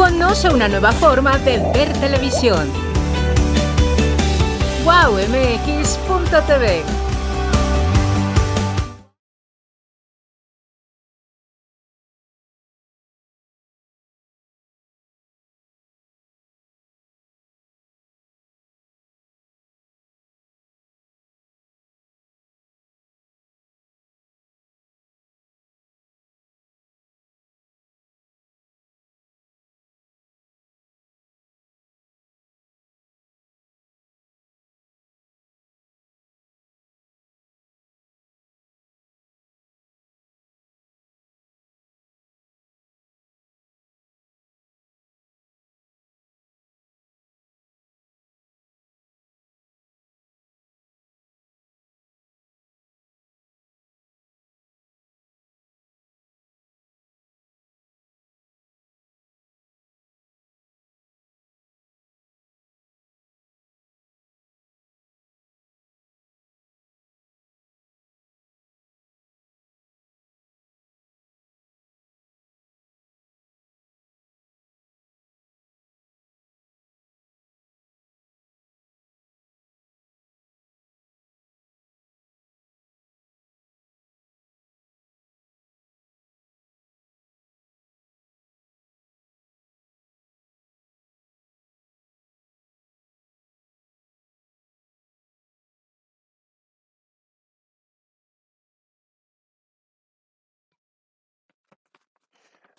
Conoce una nueva forma de ver televisión. wowmx.tv.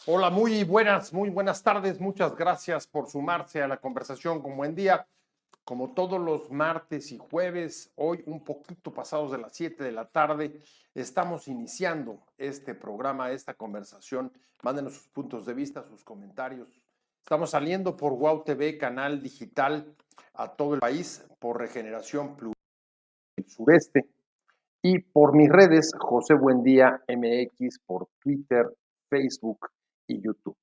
Hola, muy buenas tardes. Muchas gracias por sumarse a la conversación con Buen Día. Como todos los martes y jueves, hoy un poquito pasados de las 7 de la tarde, estamos iniciando este programa, esta conversación. Mándenos sus puntos de vista, sus comentarios. Estamos saliendo por Wow TV, canal digital a todo el país, por Regeneración Plural Sureste y por mis redes, José Buendía MX, por Twitter, Facebook y YouTube.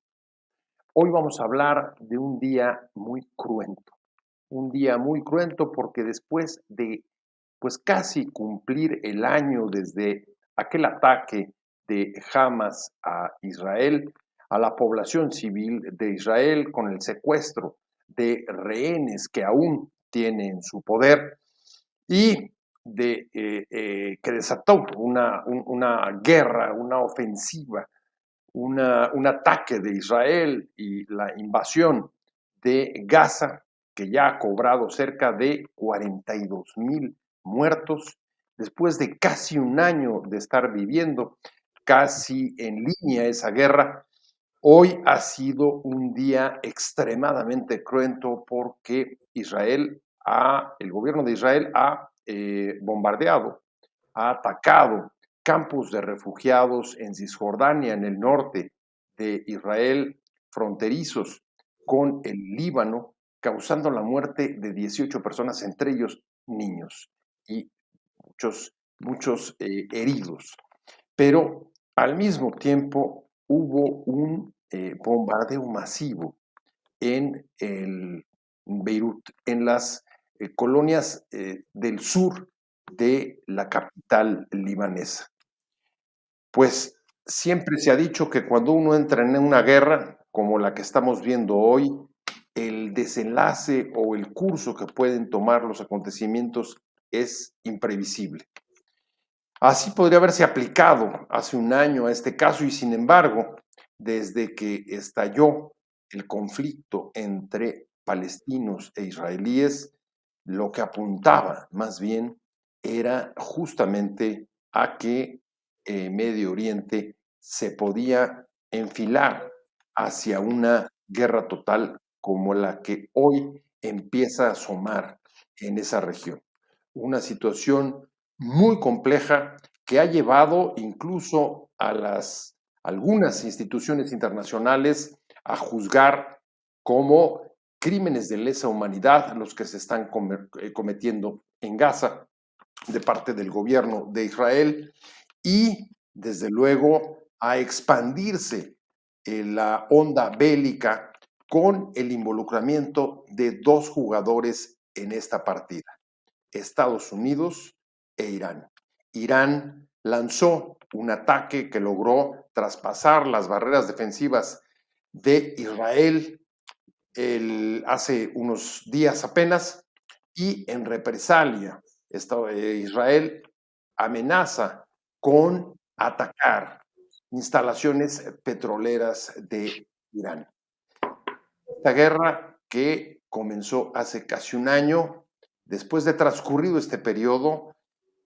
Hoy vamos a hablar de un día muy cruento porque después de pues casi cumplir el año desde aquel ataque de Hamas a Israel, a la población civil de Israel con el secuestro de rehenes que aún tiene en su poder y que desató una guerra, una ofensiva, un ataque de Israel y la invasión de Gaza, que ya ha cobrado cerca de 42,000 muertos, después de casi un año de estar viviendo casi en línea esa guerra. Hoy ha sido un día extremadamente cruento porque el gobierno de Israel ha bombardeado, ha atacado campos de refugiados en Cisjordania, en el norte de Israel, fronterizos con el Líbano, causando la muerte de 18 personas, entre ellos niños y muchos heridos. Pero al mismo tiempo hubo un bombardeo masivo en Beirut, en las colonias del sur de la capital libanesa. Pues siempre se ha dicho que cuando uno entra en una guerra como la que estamos viendo hoy, el desenlace o el curso que pueden tomar los acontecimientos es imprevisible. Así podría haberse aplicado hace un año a este caso y sin embargo, desde que estalló el conflicto entre palestinos e israelíes, lo que apuntaba más bien era justamente a que Medio Oriente se podía enfilar hacia una guerra total como la que hoy empieza a asomar en esa región. Una situación muy compleja que ha llevado incluso a algunas instituciones internacionales a juzgar como crímenes de lesa humanidad los que se están cometiendo en Gaza de parte del gobierno de Israel y desde luego a expandirse la onda bélica con el involucramiento de dos jugadores en esta partida: Estados Unidos e Irán. Irán lanzó un ataque que logró traspasar las barreras defensivas de Israel hace unos días apenas, y en represalia Israel amenaza con atacar instalaciones petroleras de Irán. Esta guerra que comenzó hace casi un año, después de transcurrido este periodo,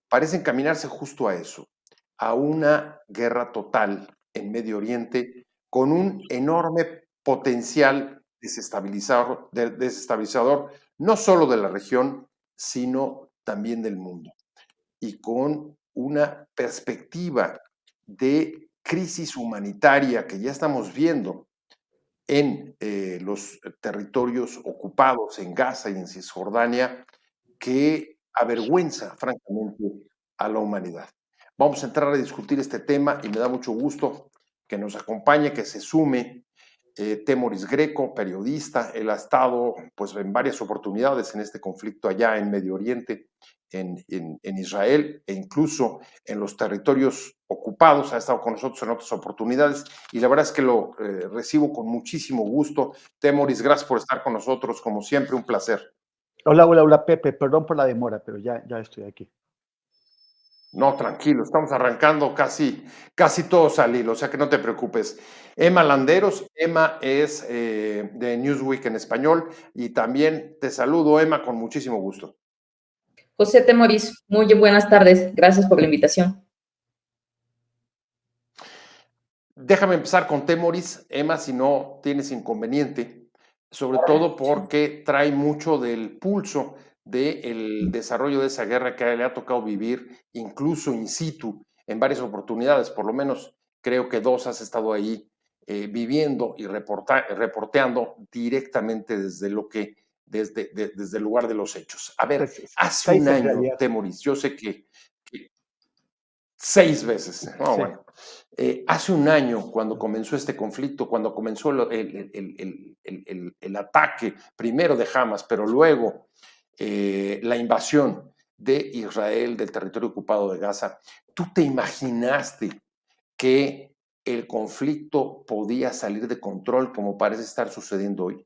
parece encaminarse justo a eso, a una guerra total en Medio Oriente con un enorme potencial desestabilizador no solo de la región, sino también del mundo, y con una perspectiva de crisis humanitaria que ya estamos viendo en los territorios ocupados en Gaza y en Cisjordania, que avergüenza francamente a la humanidad. Vamos a entrar a discutir este tema y me da mucho gusto que nos acompañe, que se sume Temoris Greco, periodista. Él ha estado pues, en varias oportunidades en este conflicto allá en Medio Oriente, en Israel, e incluso en los territorios ocupados. Ha estado con nosotros en otras oportunidades y la verdad es que lo recibo con muchísimo gusto. Temoris, gracias por estar con nosotros, como siempre, un placer. Hola, Pepe, perdón por la demora, pero ya estoy aquí. No, tranquilo, estamos arrancando casi todos al hilo, o sea que no te preocupes. Emma Landeros, Emma es de Newsweek en español, y también te saludo, Emma, con muchísimo gusto. José Temoris, muy buenas tardes, gracias por la invitación. Déjame empezar con Temoris, Emma, si no tienes inconveniente, sobre todo porque trae mucho del pulso del desarrollo de esa guerra que le ha tocado vivir, incluso in situ, en varias oportunidades. Por lo menos creo que 2 has estado ahí viviendo y reporteando directamente desde el lugar de los hechos. A ver, hace un año, Temoris, yo sé que 6 veces. No, sí. Bueno, hace un año, cuando comenzó este conflicto, cuando comenzó el ataque, primero de Hamas, pero luego la invasión de Israel del territorio ocupado de Gaza, ¿tú te imaginaste que el conflicto podía salir de control como parece estar sucediendo hoy?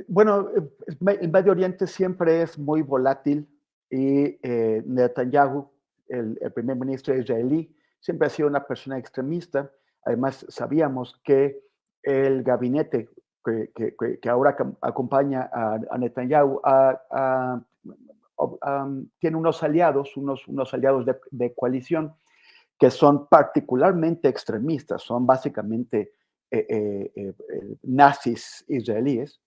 Bueno, el Medio Oriente siempre es muy volátil y Netanyahu, el primer ministro israelí, siempre ha sido una persona extremista. Además, sabíamos que el gabinete que ahora acompaña a Netanyahu tiene unos aliados de coalición que son particularmente extremistas, son básicamente nazis israelíes.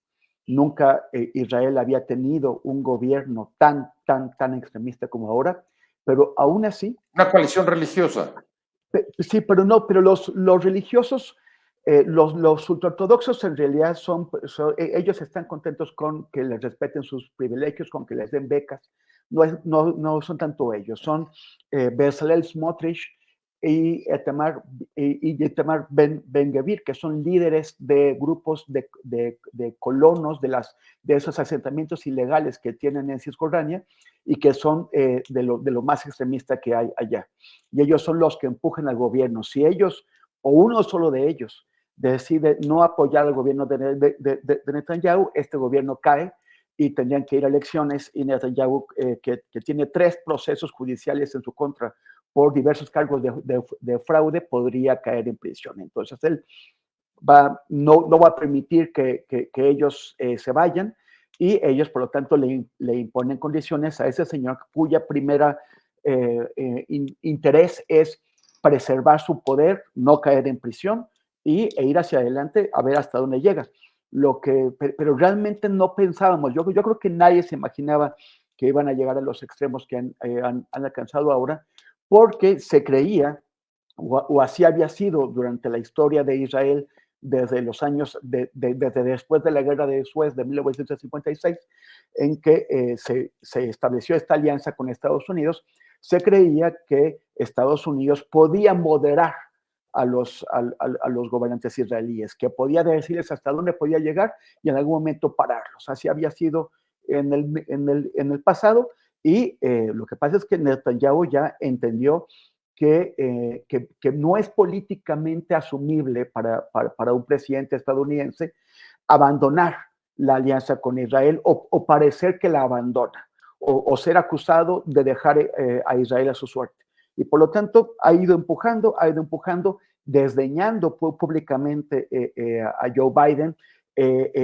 Nunca Israel había tenido un gobierno tan extremista como ahora, pero aún así... Una coalición religiosa. Sí, pero los religiosos, los ultraortodoxos en realidad ellos están contentos con que les respeten sus privilegios, con que les den becas. No son tanto ellos, son Bezalel Smotrich y Itamar Ben-Gvir, que son líderes de grupos de colonos de esos asentamientos ilegales que tienen en Cisjordania y que son de lo más extremista que hay allá. Y ellos son los que empujan al gobierno. Si ellos, o uno solo de ellos, decide no apoyar al gobierno de Netanyahu, este gobierno cae y tendrían que ir a elecciones, y Netanyahu, que tiene 3 procesos judiciales en su contra por diversos cargos de fraude, podría caer en prisión. Entonces él no va a permitir que ellos se vayan, y ellos, por lo tanto, le imponen condiciones a ese señor cuya primera interés es preservar su poder, no caer en prisión e ir hacia adelante a ver hasta dónde llega. Pero realmente no pensábamos, yo creo que nadie se imaginaba que iban a llegar a los extremos que han alcanzado ahora, porque se creía, o así había sido durante la historia de Israel, desde los años, desde después de la guerra de Suez de 1956, en que se estableció esta alianza con Estados Unidos. Se creía que Estados Unidos podía moderar a los gobernantes israelíes, que podía decirles hasta dónde podía llegar y en algún momento pararlos. Así había sido en el pasado, y lo que pasa es que Netanyahu ya entendió que no es políticamente asumible para un presidente estadounidense abandonar la alianza con Israel o parecer que la abandona o ser acusado de dejar a Israel a su suerte. Y por lo tanto ha ido empujando, desdeñando públicamente a Joe Biden,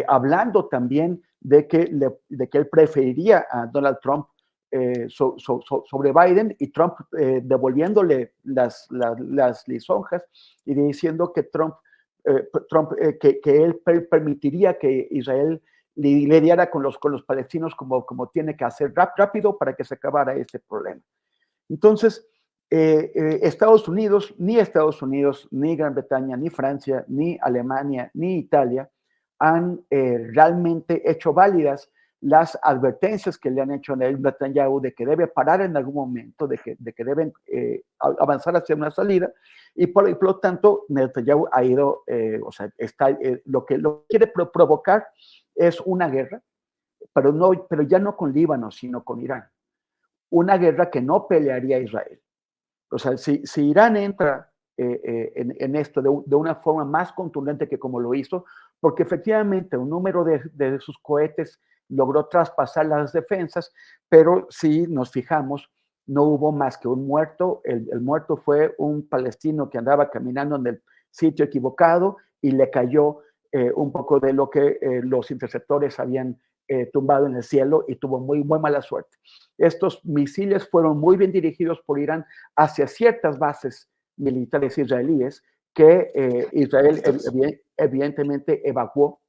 hablando también de que él preferiría a Donald Trump sobre Biden, y Trump devolviéndole las lisonjas y diciendo que que él permitiría que Israel lidiara con los palestinos como tiene que hacer rápido para que se acabara este problema. Entonces, Estados Unidos, ni Gran Bretaña, ni Francia, ni Alemania, ni Italia han realmente hecho válidas las advertencias que le han hecho a Netanyahu de que debe parar en algún momento, de que deben avanzar hacia una salida, y por lo tanto Netanyahu ha ido, lo que quiere provocar es una guerra, pero ya no con Líbano, sino con Irán. Una guerra que no pelearía Israel. O sea, si Irán entra en esto de una forma más contundente que como lo hizo, porque efectivamente un número de sus cohetes logró traspasar las defensas, pero si nos fijamos, no hubo más que un muerto. El muerto fue un palestino que andaba caminando en el sitio equivocado y le cayó un poco de lo que los interceptores habían tumbado en el cielo, y tuvo muy mala suerte. Estos misiles fueron muy bien dirigidos por Irán hacia ciertas bases militares israelíes que Israel evidentemente evacuó.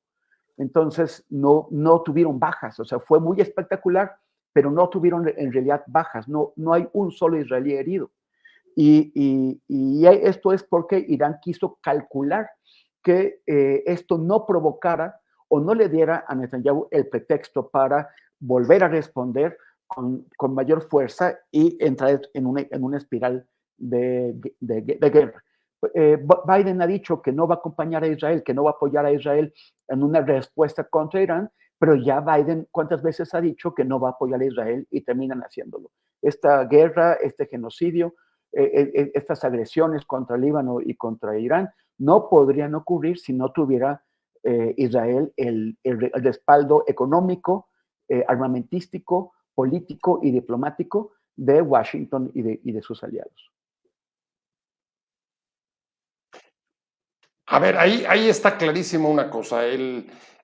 Entonces no tuvieron bajas, o sea, fue muy espectacular, pero no tuvieron en realidad bajas, no hay un solo israelí herido. Y esto es porque Irán quiso calcular que esto no provocara o no le diera a Netanyahu el pretexto para volver a responder con mayor fuerza y entrar en una espiral de guerra. Biden ha dicho que no va a acompañar a Israel, que no va a apoyar a Israel en una respuesta contra Irán, pero ya Biden cuántas veces ha dicho que no va a apoyar a Israel y terminan haciéndolo. Esta guerra, este genocidio, estas agresiones contra Líbano y contra Irán no podrían ocurrir si no tuviera Israel el respaldo económico, armamentístico, político y diplomático de Washington y de sus aliados. A ver, ahí está clarísimo una cosa.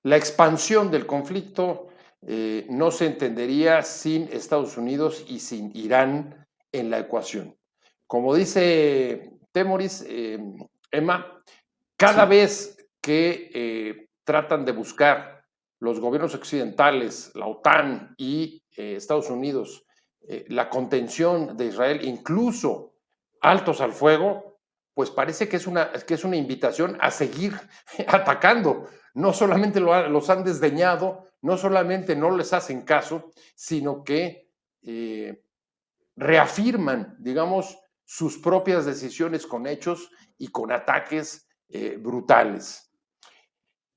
La expansión del conflicto no se entendería sin Estados Unidos y sin Irán en la ecuación. Como dice Temoris, Emma, cada vez que tratan de buscar los gobiernos occidentales, la OTAN y Estados Unidos, la contención de Israel, incluso altos al fuego, pues parece que es una invitación a seguir atacando. No solamente los han desdeñado, no solamente no les hacen caso, sino que reafirman, digamos, sus propias decisiones con hechos y con ataques brutales.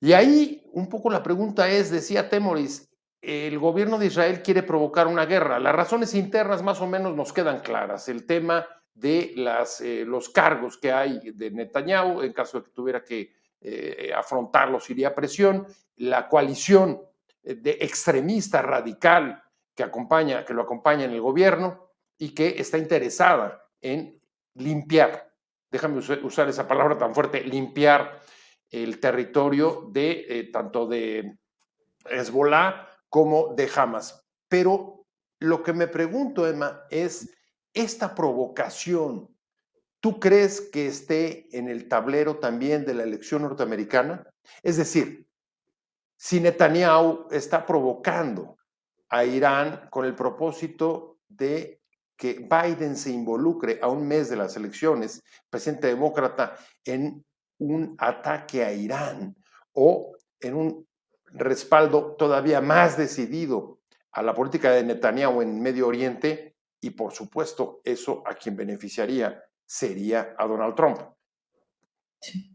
Y ahí un poco la pregunta es, decía Temoris, el gobierno de Israel quiere provocar una guerra. Las razones internas más o menos nos quedan claras. El tema de los cargos que hay de Netanyahu, en caso de que tuviera que afrontarlos, iría a presión. La coalición de extremista radical que lo acompaña en el gobierno y que está interesada en limpiar, déjame usar esa palabra tan fuerte, limpiar el territorio de tanto de Hezbollah como de Hamas. Pero lo que me pregunto, Emma, es esta provocación, ¿tú crees que esté en el tablero también de la elección norteamericana? Es decir, si Netanyahu está provocando a Irán con el propósito de que Biden se involucre a un mes de las elecciones, presidente demócrata, en un ataque a Irán o en un respaldo todavía más decidido a la política de Netanyahu en Medio Oriente, y por supuesto eso a quien beneficiaría sería a Donald Trump. Sí.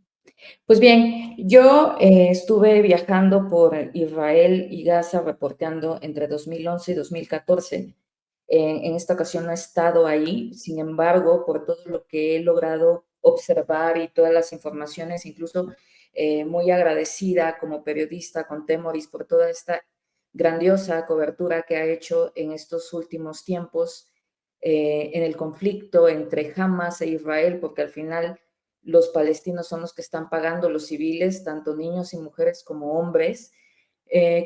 Pues bien, yo estuve viajando por Israel y Gaza reporteando entre 2011 y 2014. En esta ocasión no he estado ahí, sin embargo, por todo lo que he logrado observar y todas las informaciones, incluso muy agradecida como periodista con Temoris por toda esta grandiosa cobertura que ha hecho en estos últimos tiempos en el conflicto entre Hamas e Israel, porque al final los palestinos son los que están pagando, los civiles, tanto niños y mujeres como hombres.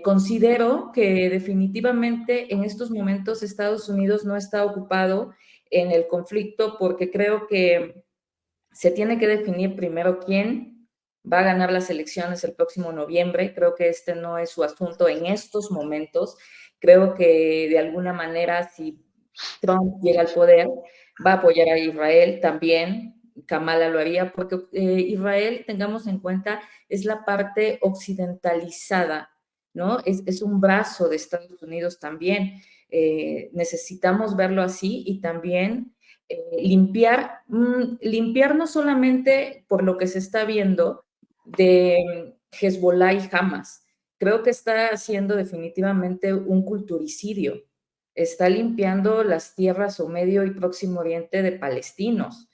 Considero que definitivamente en estos momentos Estados Unidos no está ocupado en el conflicto porque creo que se tiene que definir primero quién va a ganar las elecciones el próximo noviembre. Creo que este no es su asunto en estos momentos. Creo que de alguna manera si Trump llega al poder va a apoyar a Israel también. Kamala lo haría porque Israel, tengamos en cuenta, es la parte occidentalizada, ¿no? Es un brazo de Estados Unidos también. Necesitamos verlo así y también limpiar no solamente por lo que se está viendo de Hezbollah y Hamas, creo que está haciendo definitivamente un culturicidio, está limpiando las tierras o Medio y Próximo Oriente de palestinos.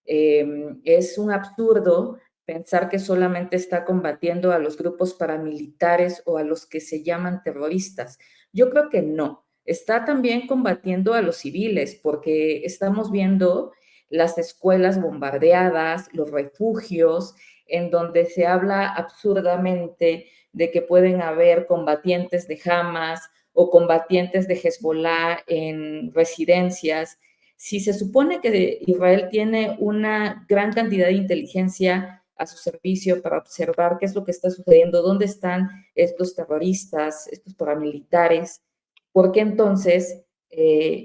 Es un absurdo pensar que solamente está combatiendo a los grupos paramilitares o a los que se llaman terroristas. Yo creo que no. Está también combatiendo a los civiles, porque estamos viendo las escuelas bombardeadas, los refugios, en donde se habla absurdamente de que pueden haber combatientes de Hamas o combatientes de Hezbollah en residencias. Si se supone que Israel tiene una gran cantidad de inteligencia a su servicio para observar qué es lo que está sucediendo, dónde están estos terroristas, estos paramilitares, ¿por qué entonces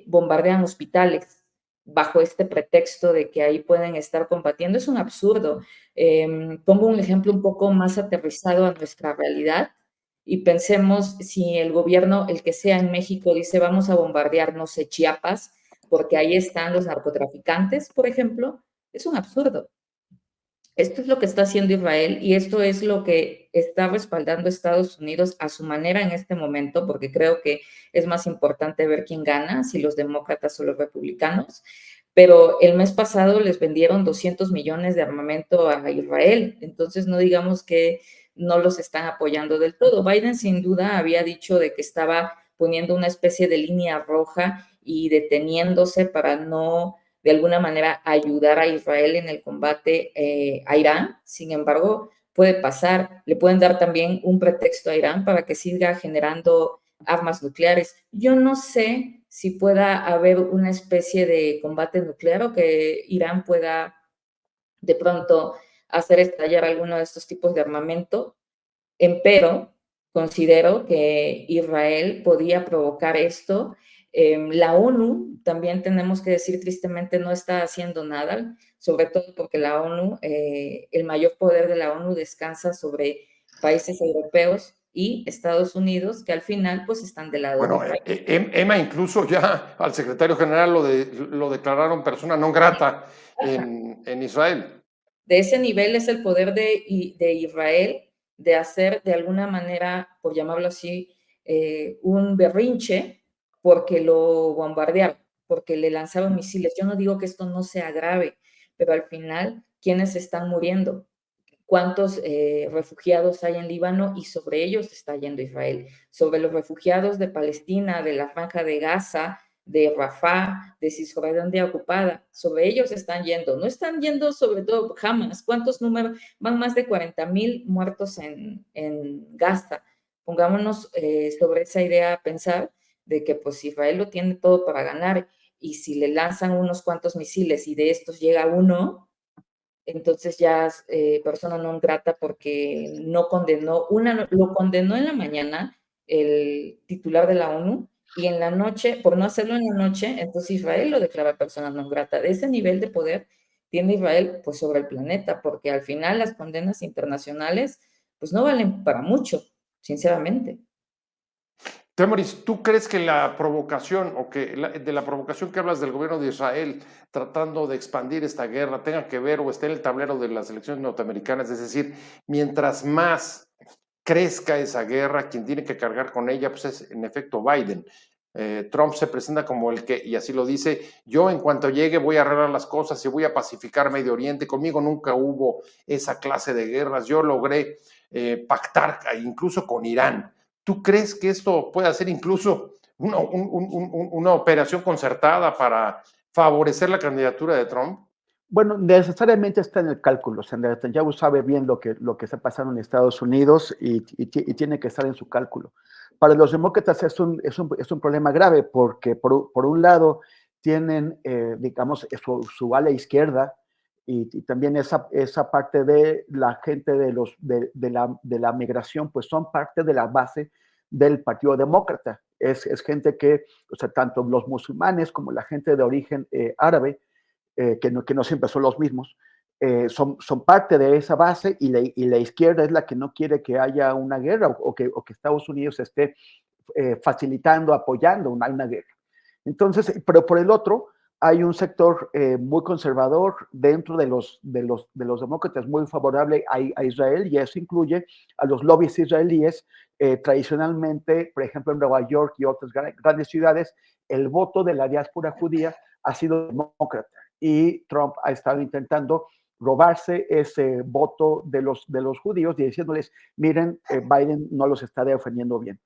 bombardean hospitales bajo este pretexto de que ahí pueden estar combatiendo? Es un absurdo. Pongo un ejemplo un poco más aterrizado a nuestra realidad y pensemos si el gobierno, el que sea en México, dice vamos a bombardear, no sé, Chiapas, porque ahí están los narcotraficantes, por ejemplo, es un absurdo. Esto es lo que está haciendo Israel y esto es lo que está respaldando Estados Unidos a su manera en este momento, porque creo que es más importante ver quién gana, si los demócratas o los republicanos. Pero el mes pasado les vendieron 200 millones de armamento a Israel, entonces no digamos que no los están apoyando del todo. Biden sin duda había dicho de que estaba poniendo una especie de línea roja y deteniéndose para no de alguna manera ayudar a Israel en el combate a Irán. Sin embargo, puede pasar, le pueden dar también un pretexto a Irán para que siga generando armas nucleares. Yo no sé si pueda haber una especie de combate nuclear o que Irán pueda de pronto hacer estallar alguno de estos tipos de armamento, pero considero que Israel podía provocar esto. La ONU, también tenemos que decir tristemente, no está haciendo nada, sobre todo porque la ONU, el mayor poder de la ONU descansa sobre países europeos y Estados Unidos, que al final pues están del lado de Bueno, Israel. Emma incluso ya al secretario general lo declararon persona non grata en Israel. De ese nivel es el poder de Israel de hacer de alguna manera, por llamarlo así, un berrinche porque lo bombardearon, porque le lanzaron misiles. Yo no digo que esto no sea grave, pero al final, ¿quiénes están muriendo? ¿Cuántos refugiados hay en Líbano? Y sobre ellos está yendo Israel. Sobre los refugiados de Palestina, de la Franja de Gaza, de Rafah, de Cisjordania ocupada, sobre ellos están yendo, no están yendo sobre todo Hamas. ¿Cuántos números? Van más de 40,000 muertos en Gaza. Pongámonos sobre esa idea a pensar de que pues Israel lo tiene todo para ganar y si le lanzan unos cuantos misiles y de estos llega uno, entonces ya persona non grata porque no condenó, lo condenó en la mañana el titular de la ONU y en la noche, por no hacerlo en la noche, entonces Israel lo declara persona non grata. De ese nivel de poder tiene Israel pues sobre el planeta, porque al final las condenas internacionales pues no valen para mucho, sinceramente. Temoris, ¿tú crees que la provocación o que de la provocación que hablas del gobierno de Israel tratando de expandir esta guerra tenga que ver o esté en el tablero de las elecciones norteamericanas? Es decir, mientras más crezca esa guerra, quien tiene que cargar con ella pues es en efecto Biden. Trump se presenta como el que, y así lo dice, yo en cuanto llegue voy a arreglar las cosas y voy a pacificar Medio Oriente, conmigo nunca hubo esa clase de guerras, yo logré pactar incluso con Irán. ¿Tú crees que esto puede ser incluso una operación concertada para favorecer la candidatura de Trump? Bueno, necesariamente está en el cálculo. O sea, Netanyahu sabe bien lo que está pasando en Estados Unidos y tiene que estar en su cálculo. Para los demócratas es un problema grave porque, por un lado, tienen, digamos, su ala izquierda y también esa parte de la gente de la migración, pues son parte de la base del Partido Demócrata. Es gente que, o sea, tanto los musulmanes como la gente de origen árabe, que no siempre son los mismos, son parte de esa base y la izquierda es la que no quiere que haya una guerra o que Estados Unidos esté facilitando, apoyando una guerra. Entonces, pero por el otro, hay un sector muy conservador dentro de los demócratas, muy favorable a Israel, y eso incluye a los lobbies israelíes. Tradicionalmente, por ejemplo, en Nueva York y otras grandes ciudades, el voto de la diáspora judía ha sido demócrata y Trump ha estado intentando robarse ese voto de los judíos y diciéndoles, miren, Biden no los está defendiendo bien.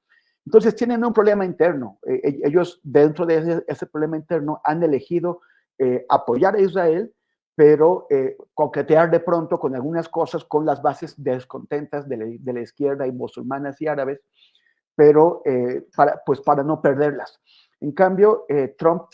Entonces tienen un problema interno. Ellos dentro de ese problema interno han elegido apoyar a Israel, pero coquetear de pronto con algunas cosas con las bases descontentas de la izquierda y musulmanas y árabes, pero para no perderlas. En cambio, Trump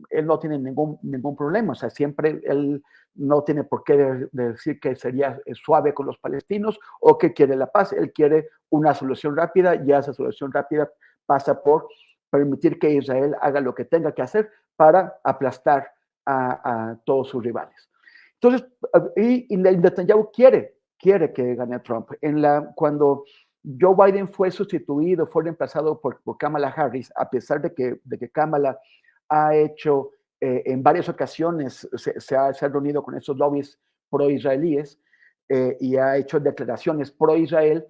él no tiene ningún problema, o sea, siempre él no tiene por qué decir que sería suave con los palestinos o que quiere la paz, él quiere una solución rápida y esa solución rápida pasa por permitir que Israel haga lo que tenga que hacer para aplastar a todos sus rivales. Entonces, y Netanyahu quiere que gane Trump. Cuando Joe Biden fue sustituido, fue reemplazado por Kamala Harris, a pesar de que Kamala ha hecho en varias ocasiones, se ha reunido con esos lobbies pro-israelíes y ha hecho declaraciones pro-Israel.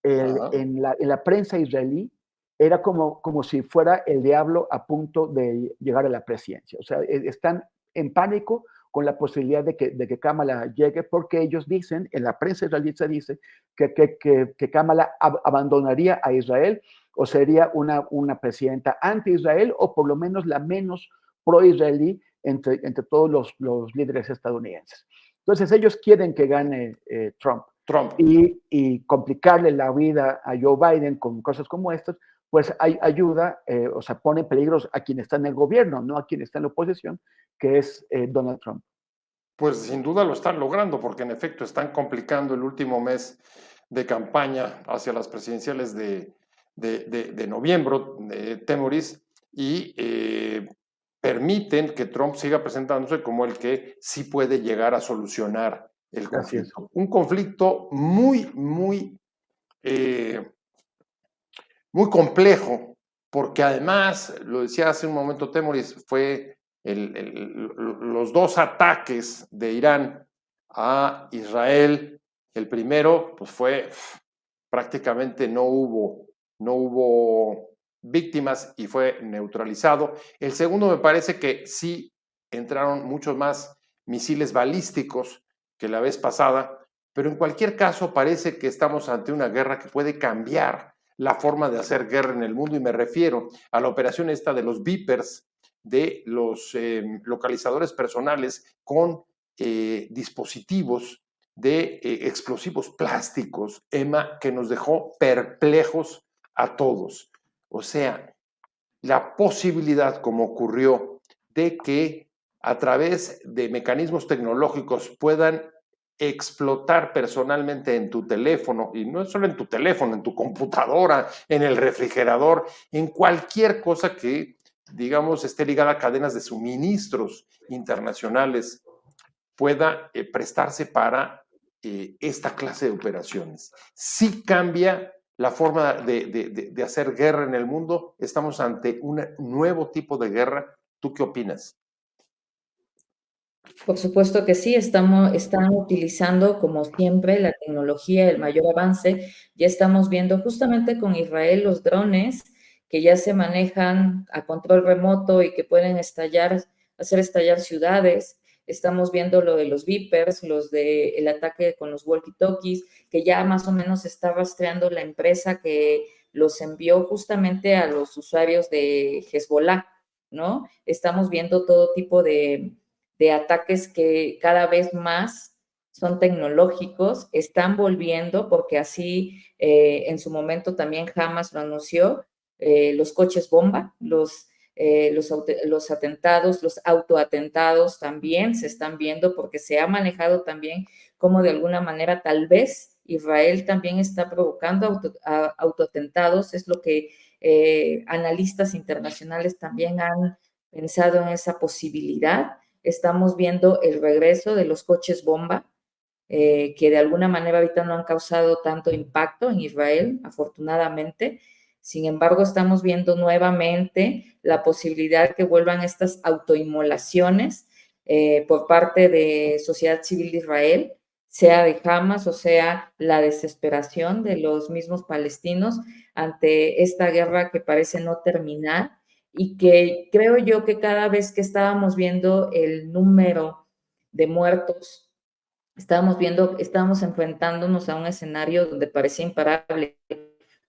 En la prensa israelí era como si fuera el diablo a punto de llegar a la presidencia. O sea, están en pánico con la posibilidad de que Kamala llegue, porque ellos dicen, en la prensa israelí se dice, que Kamala abandonaría a Israel o sería una presidenta anti-Israel o por lo menos la menos pro-israelí entre todos los líderes estadounidenses. Entonces ellos quieren que gane Trump. Y complicarle la vida a Joe Biden con cosas como estas, pues ayuda, o sea, pone en peligro a quien está en el gobierno, no a quien está en la oposición, que es Donald Trump. Pues sin duda lo están logrando, porque en efecto están complicando el último mes de campaña hacia las presidenciales de noviembre, Temoris, y permiten que Trump siga presentándose como el que sí puede llegar a solucionar el conflicto. Un conflicto muy, muy, muy complejo, porque además, lo decía hace un momento Temoris, fue los dos ataques de Irán a Israel. El primero, pues fue prácticamente no hubo víctimas y fue neutralizado. El segundo me parece que sí entraron muchos más misiles balísticos que la vez pasada, pero en cualquier caso parece que estamos ante una guerra que puede cambiar la forma de hacer guerra en el mundo, y me refiero a la operación esta de los Vipers, de los localizadores personales con dispositivos de explosivos plásticos, Emma, que nos dejó perplejos a todos. O sea, la posibilidad, como ocurrió, de que a través de mecanismos tecnológicos puedan explotar personalmente en tu teléfono, y no solo en tu teléfono, en tu computadora, en el refrigerador, en cualquier cosa que, digamos, esté ligada a cadenas de suministros internacionales, pueda prestarse para esta clase de operaciones. Sí cambia la forma de hacer guerra en el mundo. Estamos ante un nuevo tipo de guerra. ¿Tú qué opinas? Por supuesto que sí, están utilizando, como siempre, la tecnología, el mayor avance. Ya estamos viendo justamente con Israel los drones que ya se manejan a control remoto y que pueden hacer estallar ciudades. Estamos viendo lo de los Vipers, el ataque con los walkie-talkies, que ya más o menos está rastreando la empresa que los envió justamente a los usuarios de Hezbollah, ¿no? Estamos viendo todo tipo de ataques que cada vez más son tecnológicos, están volviendo, porque así en su momento también Hamas lo anunció, los coches bomba, los atentados, los autoatentados también se están viendo, porque se ha manejado también como de alguna manera tal vez Israel también está provocando autoatentados, es lo que analistas internacionales también han pensado en esa posibilidad. Estamos viendo el regreso de los coches bomba, que de alguna manera ahorita no han causado tanto impacto en Israel, afortunadamente. Sin embargo, estamos viendo nuevamente la posibilidad que vuelvan estas autoinmolaciones por parte de sociedad civil de Israel, sea de Hamas o sea la desesperación de los mismos palestinos ante esta guerra que parece no terminar, y que creo yo que cada vez que estábamos viendo el número de muertos, estábamos enfrentándonos a un escenario donde parecía imparable.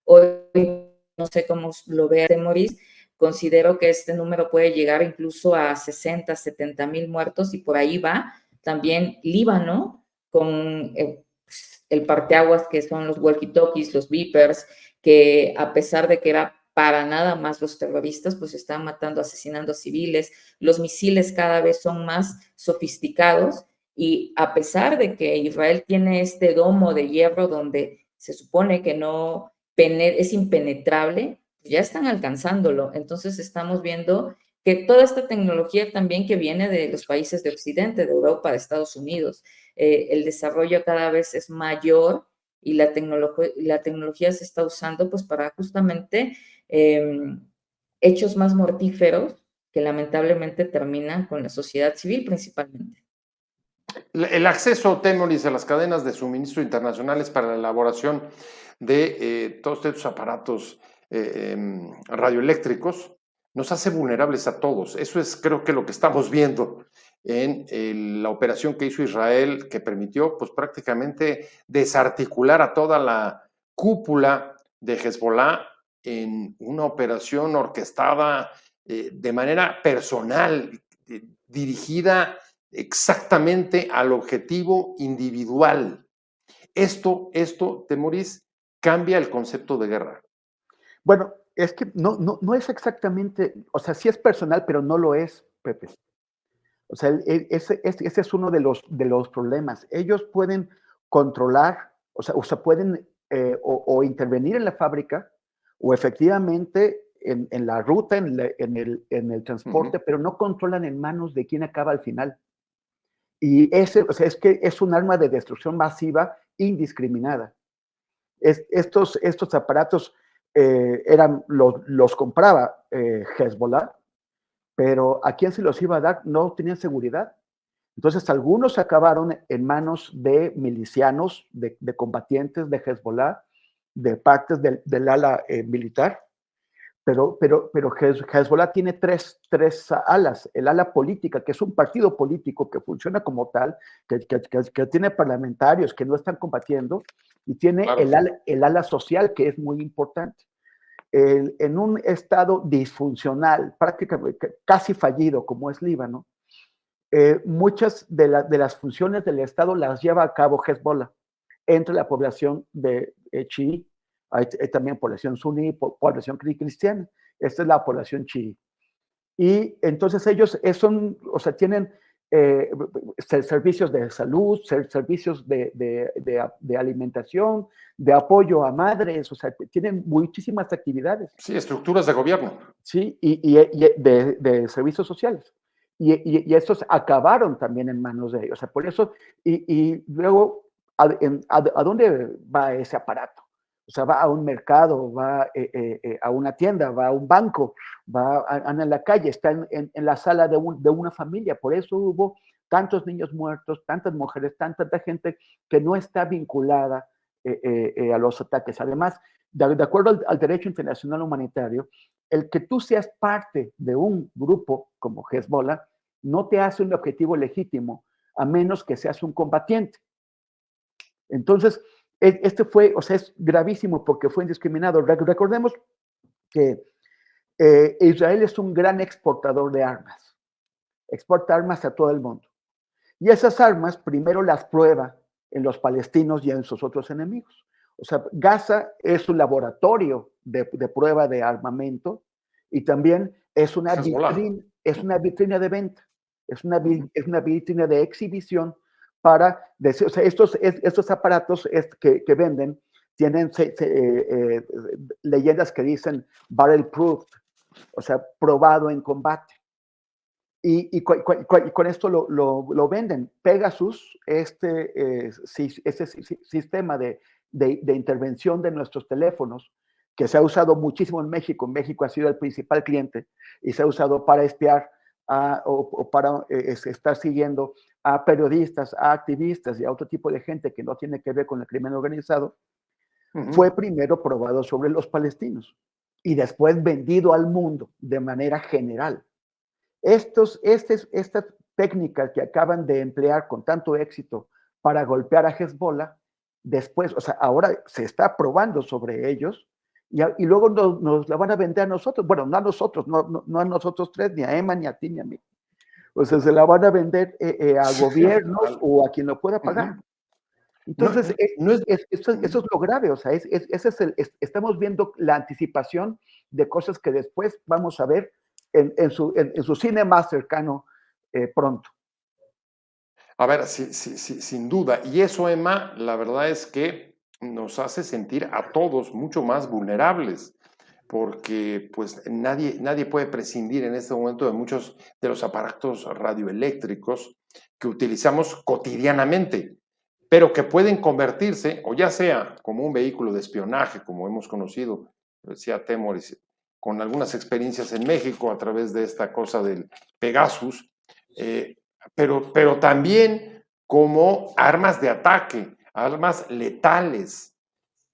Hoy, no sé cómo lo ve Maurice, considero que este número puede llegar incluso a 60, 70 mil muertos, y por ahí va también Líbano con el parteaguas que son los walkie-talkies, los beepers, que a pesar de que era para nada más los terroristas, pues están matando, asesinando a civiles, los misiles cada vez son más sofisticados, y a pesar de que Israel tiene este domo de hierro donde se supone que no es impenetrable, ya están alcanzándolo. Entonces estamos viendo que toda esta tecnología también que viene de los países de Occidente, de Europa, de Estados Unidos, el desarrollo cada vez es mayor, y la tecnología se está usando pues para justamente hechos más mortíferos que lamentablemente terminan con la sociedad civil principalmente. El acceso, Temoris, a las cadenas de suministro internacionales para la elaboración de todos estos aparatos radioeléctricos nos hace vulnerables a todos. Eso es, creo que, lo que estamos viendo en la operación que hizo Israel, que permitió pues prácticamente desarticular a toda la cúpula de Hezbollah en una operación orquestada de manera personal, dirigida exactamente al objetivo individual. Esto, Temoris, cambia el concepto de guerra. Bueno, es que no es exactamente, o sea, sí es personal, pero no lo es, Pepe. O sea, ese es uno de los problemas. Ellos pueden controlar, o sea pueden o intervenir en la fábrica, o efectivamente en la ruta, en el transporte, pero no controlan en manos de quién acaba al final. Y o sea, es que es un arma de destrucción masiva indiscriminada. Estos aparatos los compraba Hezbollah, pero ¿a quién se los iba a dar? No tenían seguridad. Entonces, algunos acabaron en manos de milicianos, de combatientes de Hezbollah, de partes del ala militar, pero Hezbollah tiene tres alas. El ala política, que es un partido político que funciona como tal, que tiene parlamentarios que no están combatiendo, y tiene claro, el ala social, que es muy importante. En un estado disfuncional, prácticamente casi fallido como es Líbano, muchas de las funciones del Estado las lleva a cabo Hezbollah entre la población de chií. Hay también población suní, población cristiana. Esta es la población chií. Y entonces ellos o sea, tienen servicios de salud, servicios de alimentación, de apoyo a madres, o sea, tienen muchísimas actividades. Sí, estructuras de gobierno. Sí, y de servicios sociales. Y estos acabaron también en manos de ellos. O sea, por eso, y luego, ¿a dónde va ese aparato? O sea, va a un mercado, va a una tienda, va a un banco, anda en la calle, está en la sala de una familia. Por eso hubo tantos niños muertos, tantas mujeres, tanta gente que no está vinculada a los ataques. Además, de acuerdo al derecho internacional humanitario, el que tú seas parte de un grupo como Hezbollah no te hace un objetivo legítimo a menos que seas un combatiente. Entonces, este fue, o sea, es gravísimo porque fue indiscriminado. Recordemos que Israel es un gran exportador de armas, exporta armas a todo el mundo. Y esas armas primero las prueba en los palestinos y en sus otros enemigos. O sea, Gaza es un laboratorio de prueba de armamento y también es una vitrina de venta, es una vitrina de exhibición para, o sea, estos aparatos que venden tienen leyendas que dicen barrel proof, o sea, probado en combate. Y con esto lo venden. Pegasus, este sistema de intervención de nuestros teléfonos, que se ha usado muchísimo en México. México ha sido el principal cliente y se ha usado para espiar o para estar siguiendo a periodistas, a activistas y a otro tipo de gente que no tiene que ver con el crimen organizado. Fue primero probado sobre los palestinos y después vendido al mundo de manera general. Estas técnicas que acaban de emplear con tanto éxito para golpear a Hezbollah, después, o sea, ahora se está probando sobre ellos y luego nos la van a vender a nosotros. Bueno, no a nosotros, no a nosotros tres, ni a Emma, ni a ti, ni a mí. O sea, se la van a vender a gobiernos o a quien lo pueda pagar. Entonces, eso es lo grave, o sea, estamos viendo la anticipación de cosas que después vamos a ver en su cine más cercano pronto. A ver, sí, sin duda. Y eso, Emma, la verdad es que nos hace sentir a todos mucho más vulnerables, porque pues nadie puede prescindir en este momento de muchos de los aparatos radioeléctricos que utilizamos cotidianamente, pero que pueden convertirse, o ya sea como un vehículo de espionaje, como hemos conocido, decía Temoris, con algunas experiencias en México a través de esta cosa del Pegasus, pero también como armas de ataque, armas letales.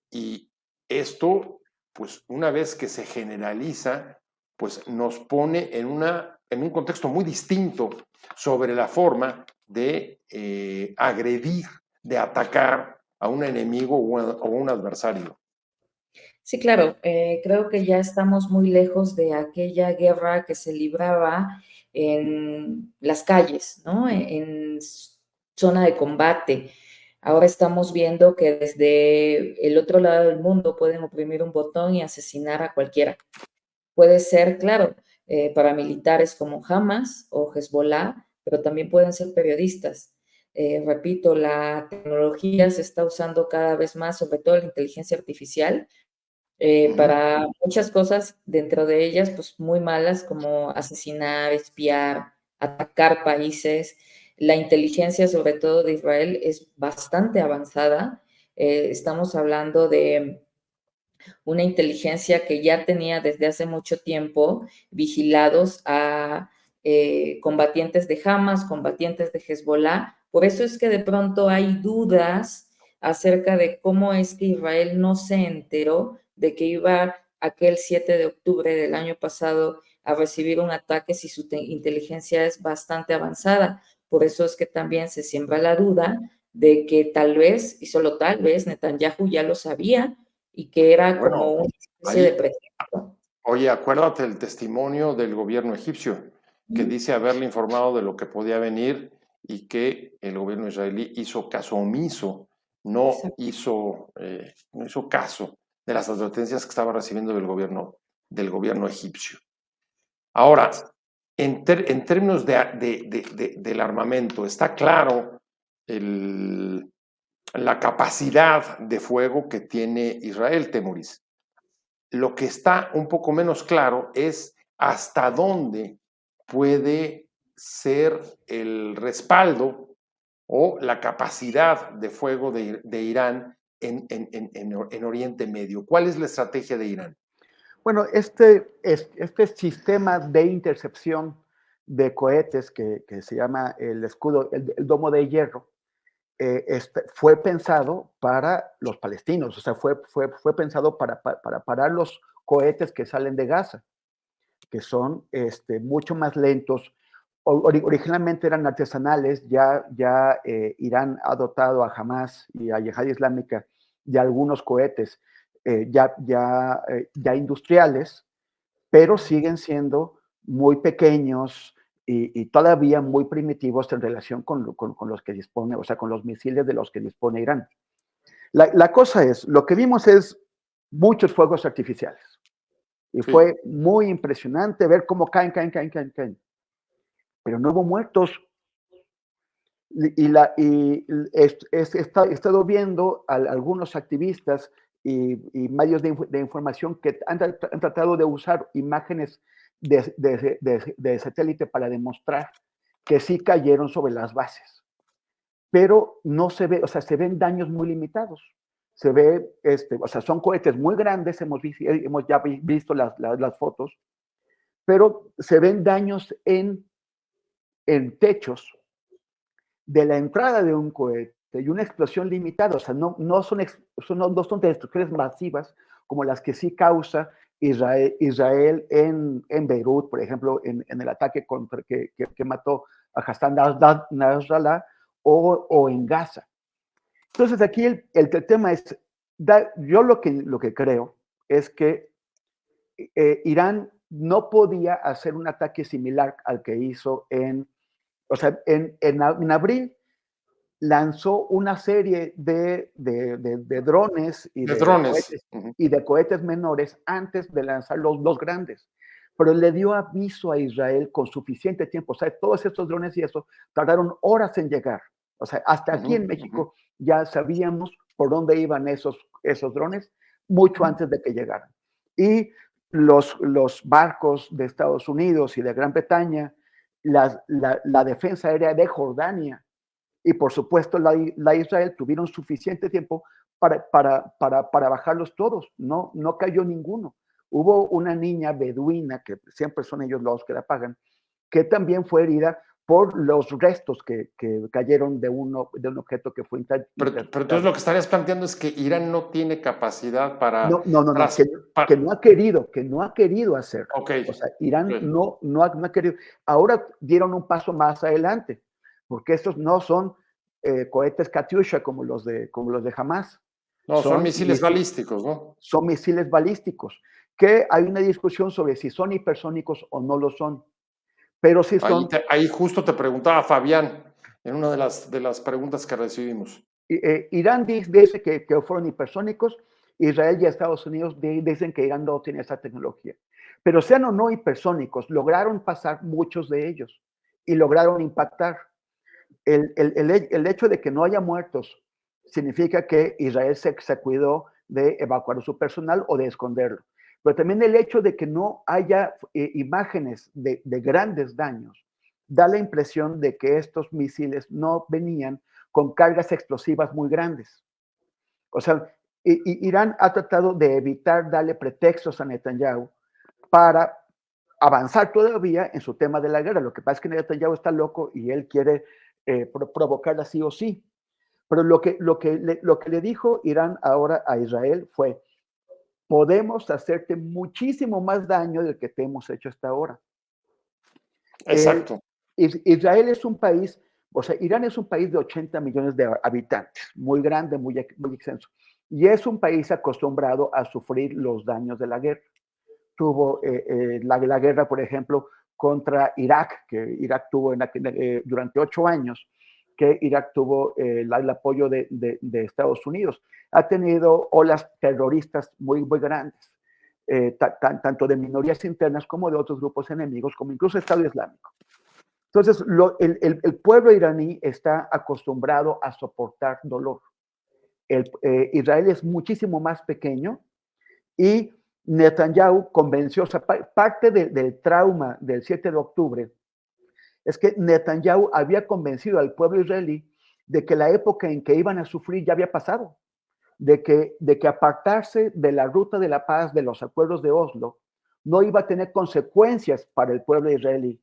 Y esto, pues una vez que se generaliza, pues nos pone en un contexto muy distinto sobre la forma de agredir, de atacar a un enemigo o a un adversario. Sí, claro, creo que ya estamos muy lejos de aquella guerra que se libraba en las calles, ¿no? En zona de combate. Ahora estamos viendo que desde el otro lado del mundo pueden oprimir un botón y asesinar a cualquiera. Puede ser, claro, paramilitares como Hamas o Hezbollah, pero también pueden ser periodistas. Repito, la tecnología se está usando cada vez más, sobre todo la inteligencia artificial, para muchas cosas, dentro de ellas, pues muy malas, como asesinar, espiar, atacar países. La inteligencia, sobre todo de Israel, es bastante avanzada. Estamos hablando de una inteligencia que ya tenía desde hace mucho tiempo vigilados a combatientes de Hamas, combatientes de Hezbollah. Por eso es que de pronto hay dudas acerca de cómo es que Israel no se enteró de que iba aquel 7 de octubre del año pasado a recibir un ataque si su inteligencia es bastante avanzada. Por eso es que también se siembra la duda de que tal vez, y solo tal vez, Netanyahu ya lo sabía y que era como una especie de pretexto. Oye, acuérdate el testimonio del gobierno egipcio, que dice haberle informado de lo que podía venir y que el gobierno israelí hizo caso omiso, no hizo caso de las advertencias que estaba recibiendo del gobierno egipcio. Ahora, en términos del armamento, está claro la capacidad de fuego que tiene Israel, Temoris. Lo que está un poco menos claro es hasta dónde puede ser el respaldo o la capacidad de fuego de Irán en Oriente Medio. ¿Cuál es la estrategia de Irán? Bueno, este sistema de intercepción de cohetes que se llama el domo de hierro, fue pensado para los palestinos, o sea, fue pensado para parar los cohetes que salen de Gaza, que son mucho más lentos. Originalmente eran artesanales, ya Irán ha dotado a Hamas y a Yihad Islámica de algunos cohetes ya industriales, pero siguen siendo muy pequeños y todavía muy primitivos en relación con los que dispone, o sea, con los misiles de los que dispone Irán. La cosa es, lo que vimos es muchos fuegos artificiales. Y Sí. fue muy impresionante ver cómo caen. Pero no hubo muertos. He estado viendo a algunos activistas y medios de información que han tratado de usar imágenes de satélite para demostrar que sí cayeron sobre las bases. Pero no se ve, o sea, se ven daños muy limitados. Se ve, o sea, son cohetes muy grandes, hemos ya visto las fotos, pero se ven daños en techos de la entrada de un cohete y una explosión limitada. O sea, no son destrucciones masivas como las que sí causa Israel en Beirut, por ejemplo, en el ataque que mató a Hassan Nasrallah, o en Gaza. Entonces aquí el tema es, yo lo que creo es que Irán no podía hacer un ataque similar al que hizo en abril. Lanzó una serie de drones y de drones. de cohetes menores antes de lanzar los grandes, pero le dio aviso a Israel con suficiente tiempo. O sea, todos estos drones y eso tardaron horas en llegar. O sea, hasta aquí en México ya sabíamos por dónde iban esos drones mucho antes de que llegaran. Y los barcos de Estados Unidos y de Gran Bretaña, la defensa aérea de Jordania y por supuesto la Israel tuvieron suficiente tiempo para bajarlos todos. No cayó ninguno. Hubo una niña beduina, que siempre son ellos los que la pagan, que también fue herida por los restos que cayeron de un objeto que fue pero entonces lo que estarías planteando es que Irán no tiene capacidad para... que no ha querido hacerlo. Okay. O sea, Irán no ha querido. Ahora dieron un paso más adelante, porque estos no son cohetes Katyusha como los de Hamas. No, son misiles balísticos, ¿no? Son misiles balísticos, que hay una discusión sobre si son hipersónicos o no lo son. Pero sí son... Ahí justo te preguntaba Fabián, en una de las preguntas que recibimos. Irán dice que fueron hipersónicos, Israel y Estados Unidos dicen que Irán no tiene esa tecnología. Pero sean o no hipersónicos, lograron pasar muchos de ellos y lograron impactar. El hecho de que no haya muertos significa que Israel se cuidó de evacuar su personal o de esconderlo. Pero también el hecho de que no haya imágenes de grandes daños da la impresión de que estos misiles no venían con cargas explosivas muy grandes. O sea, Irán ha tratado de evitar darle pretextos a Netanyahu para avanzar todavía en su tema de la guerra. Lo que pasa es que Netanyahu está loco y él quiere provocarla sí o sí. Pero lo que le dijo Irán ahora a Israel fue: podemos hacerte muchísimo más daño del que te hemos hecho hasta ahora. Exacto. Israel es un país, o sea, Irán es un país de 80 millones de habitantes, muy grande, muy extenso, y es un país acostumbrado a sufrir los daños de la guerra. Tuvo la guerra, por ejemplo, contra Irak, que Irak tuvo durante 8 años, que Irak tuvo el apoyo de Estados Unidos. Ha tenido olas terroristas muy grandes, tanto de minorías internas como de otros grupos enemigos, como incluso Estado Islámico. Entonces, el pueblo iraní está acostumbrado a soportar dolor. Israel es muchísimo más pequeño y Netanyahu convenció, o sea, parte del trauma del 7 de octubre es que Netanyahu había convencido al pueblo israelí de que la época en que iban a sufrir ya había pasado, de que apartarse de la ruta de la paz de los acuerdos de Oslo no iba a tener consecuencias para el pueblo israelí,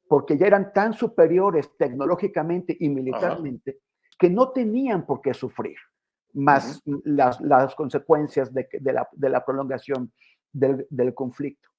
porque ya eran tan superiores tecnológicamente y militarmente que no tenían por qué sufrir, más las consecuencias de la prolongación del conflicto.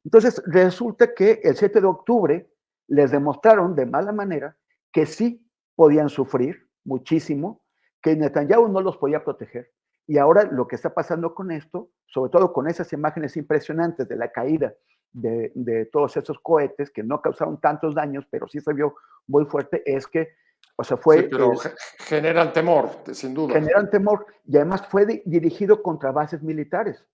Entonces, resulta que el 7 de octubre les demostraron de mala manera que sí podían sufrir muchísimo, que Netanyahu no los podía proteger. Y ahora lo que está pasando con esto, sobre todo con esas imágenes impresionantes de la caída de todos esos cohetes que no causaron tantos daños, pero sí se vio muy fuerte, es que, o sea, Sí, pero generan temor, sin duda. Generan temor, y además fue dirigido contra bases militares.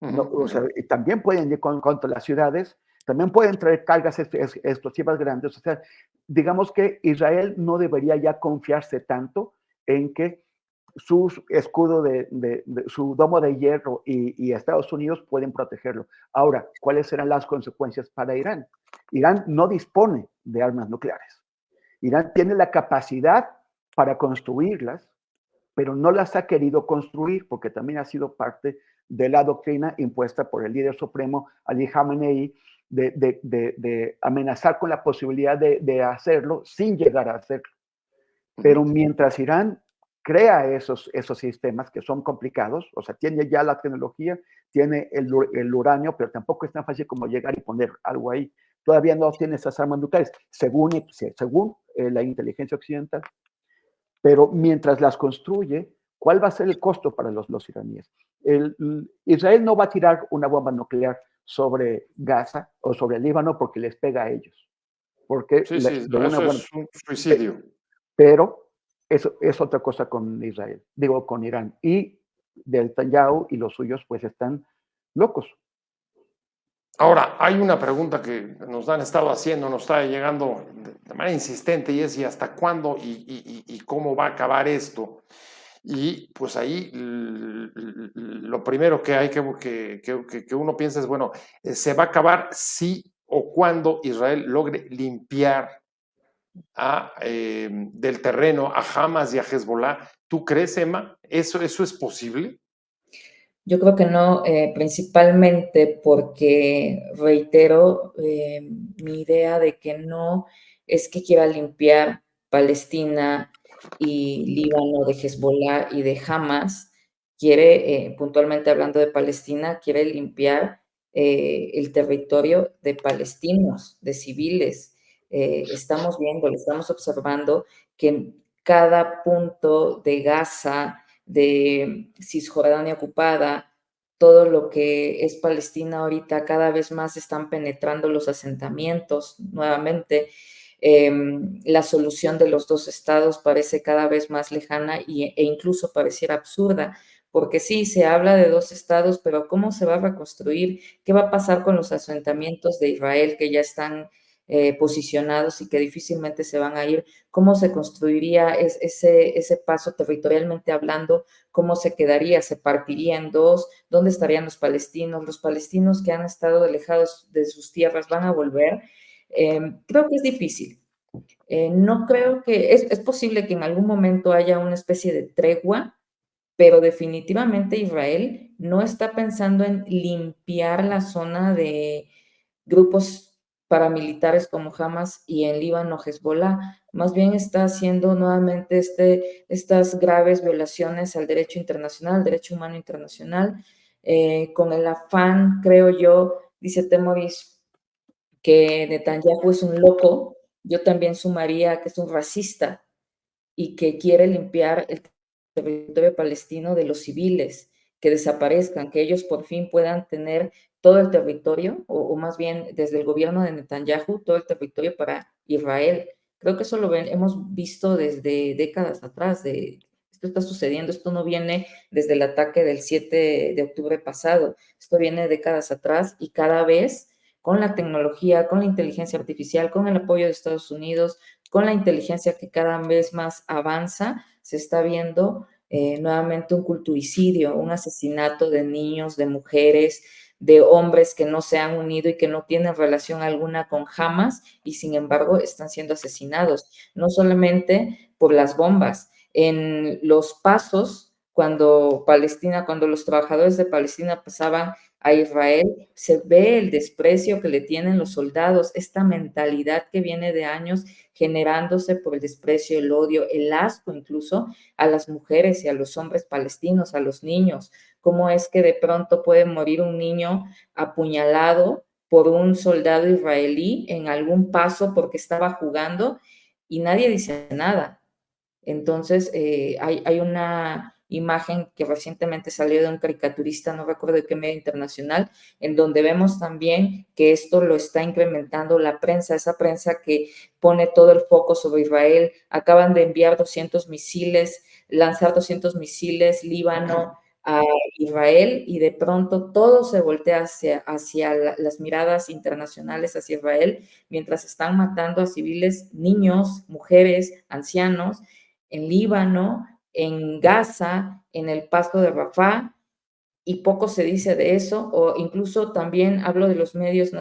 No, o sea, y también pueden ir contra las ciudades, también pueden traer cargas explosivas grandes. O sea, digamos que Israel no debería ya confiarse tanto en que su escudo su domo de hierro y Estados Unidos pueden protegerlo. Ahora, ¿cuáles serán las consecuencias para Irán? Irán no dispone de armas nucleares. Irán tiene la capacidad para construirlas, pero no las ha querido construir porque también ha sido parte de la doctrina impuesta por el líder supremo Ali Khamenei de amenazar con la posibilidad de hacerlo sin llegar a hacerlo. Pero mientras Irán crea esos sistemas que son complicados, o sea, tiene ya la tecnología, tiene el uranio, pero tampoco es tan fácil como llegar y poner algo ahí. Todavía no tiene esas armas nucleares, según la inteligencia occidental. Pero mientras las construye, ¿cuál va a ser el costo para los iraníes? Israel no va a tirar una bomba nuclear sobre Gaza o sobre el Líbano porque les pega a ellos. Porque sí, es un suicidio. Pero eso es otra cosa con Israel, digo, con Irán. Y Netanyahu y los suyos pues están locos. Ahora, hay una pregunta que nos han estado haciendo, nos está llegando de manera insistente, y es: ¿y hasta cuándo y cómo va a acabar esto? Y pues ahí lo primero que hay que uno piensa es, bueno, ¿se va a acabar si o cuando Israel logre limpiar del terreno a Hamas y a Hezbollah? ¿Tú crees, Emma, eso es posible? Yo creo que no, principalmente porque, reitero, mi idea de que no es que quiera limpiar Palestina y Líbano de Hezbollah y de Hamas, quiere, puntualmente hablando de Palestina, quiere limpiar el territorio de palestinos, de civiles. Estamos viendo, estamos observando que en cada punto de Gaza, de Cisjordania ocupada, todo lo que es Palestina ahorita, cada vez más están penetrando los asentamientos nuevamente. La solución de los dos estados parece cada vez más lejana e incluso pareciera absurda, porque sí, se habla de dos estados, pero ¿cómo se va a reconstruir? ¿Qué va a pasar con los asentamientos de Israel que ya están posicionados y que difícilmente se van a ir? ¿Cómo se construiría ese paso territorialmente hablando? ¿Cómo se quedaría? ¿Se partiría en dos? ¿Dónde estarían los palestinos? Los palestinos que han estado alejados de sus tierras van a volver. Creo que es difícil. No creo que es posible que en algún momento haya una especie de tregua, pero definitivamente Israel no está pensando en limpiar la zona de grupos paramilitares como Hamas y en Líbano Hezbollah. Más bien está haciendo nuevamente estas graves violaciones al derecho internacional, al derecho humano internacional, con el afán, creo yo, dice Temoris, que Netanyahu es un loco. Yo también sumaría que es un racista y que quiere limpiar el territorio palestino de los civiles, que desaparezcan, que ellos por fin puedan tener todo el territorio, o más bien desde el gobierno de Netanyahu, todo el territorio para Israel. Creo que eso lo hemos visto desde décadas atrás, esto está sucediendo, esto no viene desde el ataque del 7 de octubre pasado, esto viene de décadas atrás y cada vez con la tecnología, con la inteligencia artificial, con el apoyo de Estados Unidos, con la inteligencia que cada vez más avanza, se está viendo nuevamente un culturicidio, un asesinato de niños, de mujeres, de hombres que no se han unido y que no tienen relación alguna con Hamas y sin embargo están siendo asesinados, no solamente por las bombas. En los pasos cuando los trabajadores de Palestina pasaban a Israel, se ve el desprecio que le tienen los soldados, esta mentalidad que viene de años generándose por el desprecio, el odio, el asco incluso a las mujeres y a los hombres palestinos, a los niños. ¿Cómo es que de pronto puede morir un niño apuñalado por un soldado israelí en algún paso porque estaba jugando y nadie dice nada? Entonces, hay una imagen que recientemente salió de un caricaturista, no recuerdo de qué medio internacional, en donde vemos también que esto lo está incrementando la prensa, esa prensa que pone todo el foco sobre Israel. Acaban de enviar 200 misiles, lanzar 200 misiles Líbano a Israel y de pronto todo se voltea hacia las miradas internacionales hacia Israel, mientras están matando a civiles, niños, mujeres, ancianos, en Líbano, en Gaza, en el paso de Rafah, y poco se dice de eso, o incluso también hablo de los medios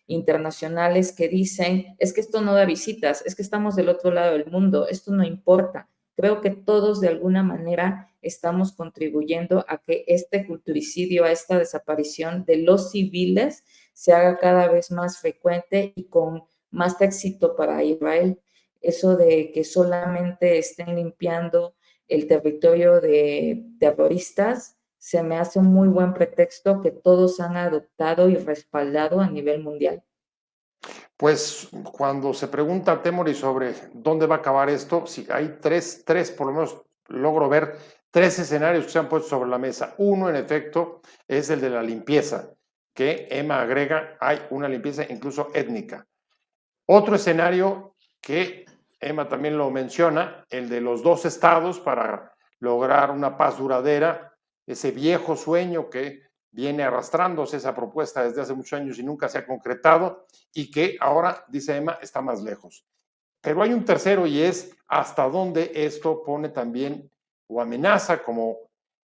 internacionales que dicen, es que esto no da visitas, es que estamos del otro lado del mundo, esto no importa. Creo que todos de alguna manera estamos contribuyendo a que este culturicidio, a esta desaparición de los civiles se haga cada vez más frecuente y con más éxito para Israel. Eso de que solamente estén limpiando el territorio de terroristas se me hace un muy buen pretexto que todos han adoptado y respaldado a nivel mundial. Pues cuando se pregunta a Temory sobre dónde va a acabar esto, sí, hay tres, por lo menos logro ver tres escenarios que se han puesto sobre la mesa. Uno, en efecto, es el de la limpieza, que Emma agrega, hay una limpieza incluso étnica. Otro escenario que Emma también lo menciona, el de los dos estados para lograr una paz duradera, ese viejo sueño que viene arrastrándose esa propuesta desde hace muchos años y nunca se ha concretado y que ahora, dice Emma, está más lejos. Pero hay un tercero y es hasta dónde esto pone también o amenaza, como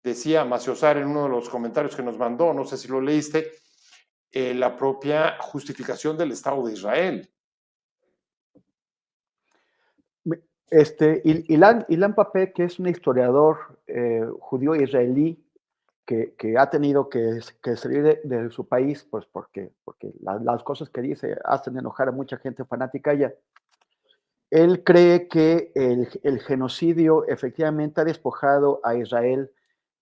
decía Maciosar en uno de los comentarios que nos mandó, no sé si lo leíste, la propia justificación del Estado de Israel. Ilan Pappé, que es un historiador judío israelí que ha tenido que salir de su país, pues porque las cosas que dice hacen enojar a mucha gente fanática allá. Él cree que el genocidio efectivamente ha despojado a Israel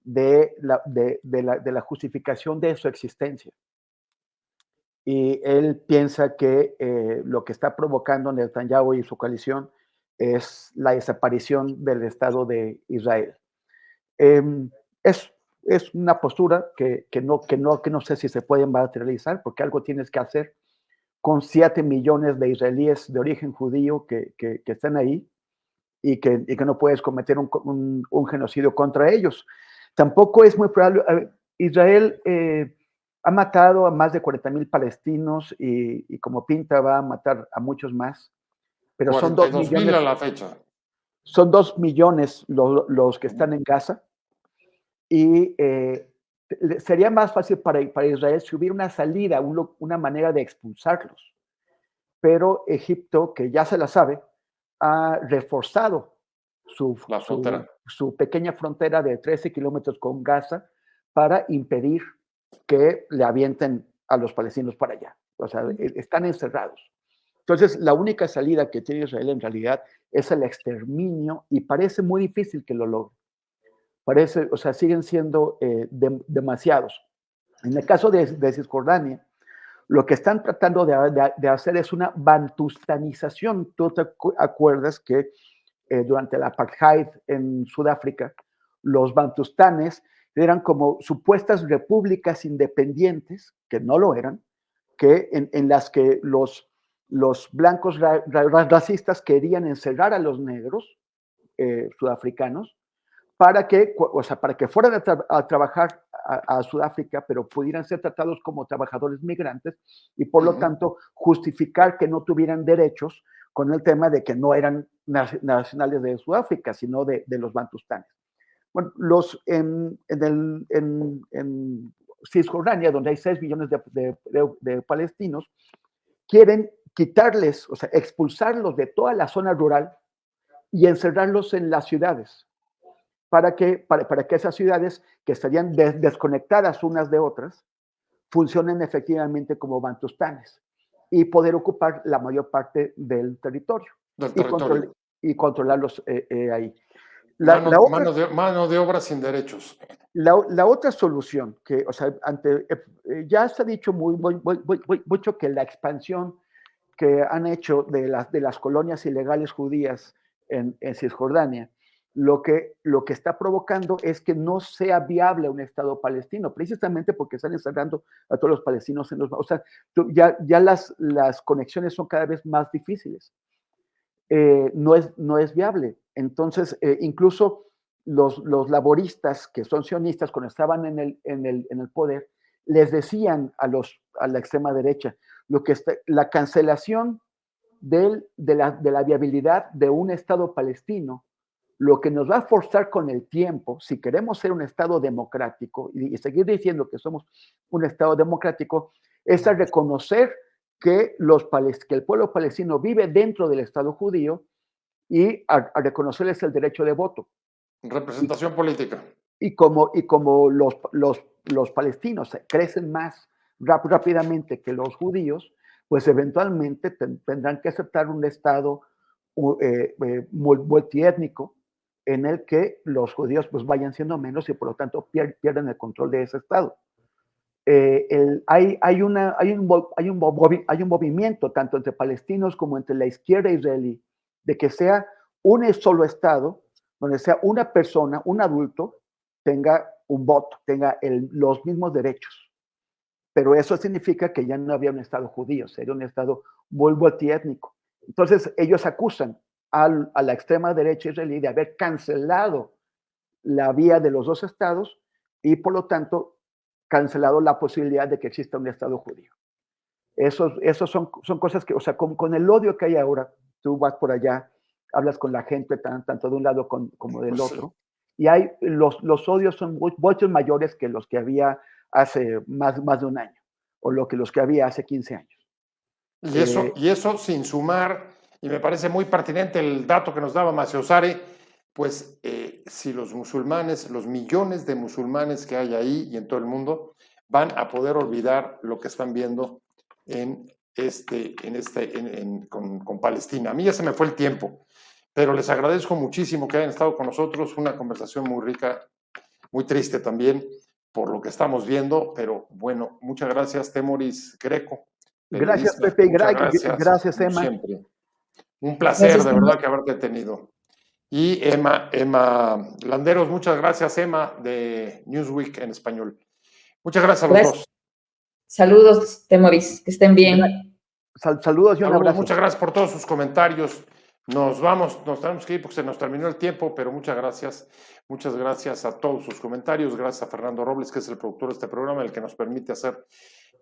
de la justificación de su existencia. Y él piensa que lo que está provocando Netanyahu y su coalición es la desaparición del Estado de Israel. Es una postura que no sé si se puede materializar, porque algo tienes que hacer con 7 millones de israelíes de origen judío que están ahí y que no puedes cometer un genocidio contra ellos. Tampoco es muy probable. Israel ha matado a más de 40,000 palestinos y como pinta va a matar a muchos más, pero son 2 millones. a la fecha. Son 2 millones los que están en Gaza y sería más fácil para Israel si hubiera una salida, una manera de expulsarlos. Pero Egipto, que ya se la sabe, ha reforzado su pequeña frontera de 13 kilómetros con Gaza para impedir que le avienten a los palestinos para allá. O sea, están encerrados. Entonces, la única salida que tiene Israel en realidad es el exterminio y parece muy difícil que lo logre. O sea, siguen siendo demasiados. En el caso de Cisjordania, lo que están tratando de hacer es una bantustanización. Tú te acuerdas que durante el apartheid en Sudáfrica, los bantustanes eran como supuestas repúblicas independientes, que no lo eran, en las que los blancos racistas querían encerrar a los negros sudafricanos para que fueran a trabajar a Sudáfrica, pero pudieran ser tratados como trabajadores migrantes y por lo tanto justificar que no tuvieran derechos con el tema de que no eran nacionales de Sudáfrica, sino de los bantustanes. Bueno, en Cisjordania, donde hay 6 millones de palestinos, quieren quitarles, o sea, expulsarlos de toda la zona rural y encerrarlos en las ciudades. para que esas ciudades que estarían desconectadas unas de otras funcionen efectivamente como bantustanes y poder ocupar la mayor parte del territorio y controlarlos ahí. Mano de obra sin derechos. La otra solución, que, o sea, ya se ha dicho mucho que la expansión que han hecho de las colonias ilegales judías en Cisjordania, lo que está provocando es que no sea viable un Estado palestino, precisamente porque están encerrando a todos los palestinos en los... O sea, ya las conexiones son cada vez más difíciles. No es viable. Entonces, incluso los laboristas que son sionistas, cuando estaban en el poder, les decían a la extrema derecha, la cancelación de la viabilidad de un Estado palestino, lo que nos va a forzar con el tiempo, si queremos ser un Estado democrático y seguir diciendo que somos un Estado democrático, es a reconocer que el pueblo palestino vive dentro del Estado judío y a reconocerles el derecho de voto. Representación política. Y como los palestinos crecen más rápidamente que los judíos, pues eventualmente tendrán que aceptar un Estado multiétnico en el que los judíos pues vayan siendo menos y por lo tanto pierden el control de ese Estado. Hay un movimiento tanto entre palestinos como entre la izquierda israelí de que sea un solo Estado donde sea una persona, un adulto, tenga un voto, tenga los mismos derechos. Pero eso significa que ya no había un Estado judío, sería un Estado multiétnico. Entonces ellos acusan a la extrema derecha israelí de haber cancelado la vía de los dos estados y por lo tanto cancelado la posibilidad de que exista un Estado judío. Esos son cosas que, o sea, con el odio que hay ahora, tú vas por allá, hablas con la gente tanto de un lado como del otro, y los odios son mucho mayores que los que había hace más de un año, o los que había hace 15 años. Y eso sin sumar, y me parece muy pertinente el dato que nos daba Macio Sare, pues si los musulmanes, los millones de musulmanes que hay ahí y en todo el mundo, van a poder olvidar lo que están viendo con Palestina. A mí ya se me fue el tiempo, pero les agradezco muchísimo que hayan estado con nosotros, una conversación muy rica, muy triste también por lo que estamos viendo, pero bueno, muchas gracias, Temoris Greco. Gracias, Pepe, gracias, Emma. Siempre. Un placer, gracias, de verdad, que haberte tenido. Y Emma Landeros, muchas gracias, Emma, de Newsweek en español. Muchas gracias a los dos. Saludos, Temoris, que estén bien. Saludos y un abrazo. Muchas gracias por todos sus comentarios. Nos tenemos que ir porque se nos terminó el tiempo, pero muchas gracias a todos sus comentarios. Gracias a Fernando Robles, que es el productor de este programa, el que nos permite hacer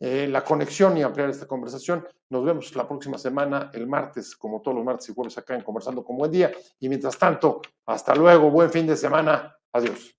la conexión y ampliar esta conversación. Nos vemos la próxima semana, el martes, como todos los martes y jueves acá en Conversando con Buen Día. Y mientras tanto, hasta luego, buen fin de semana. Adiós.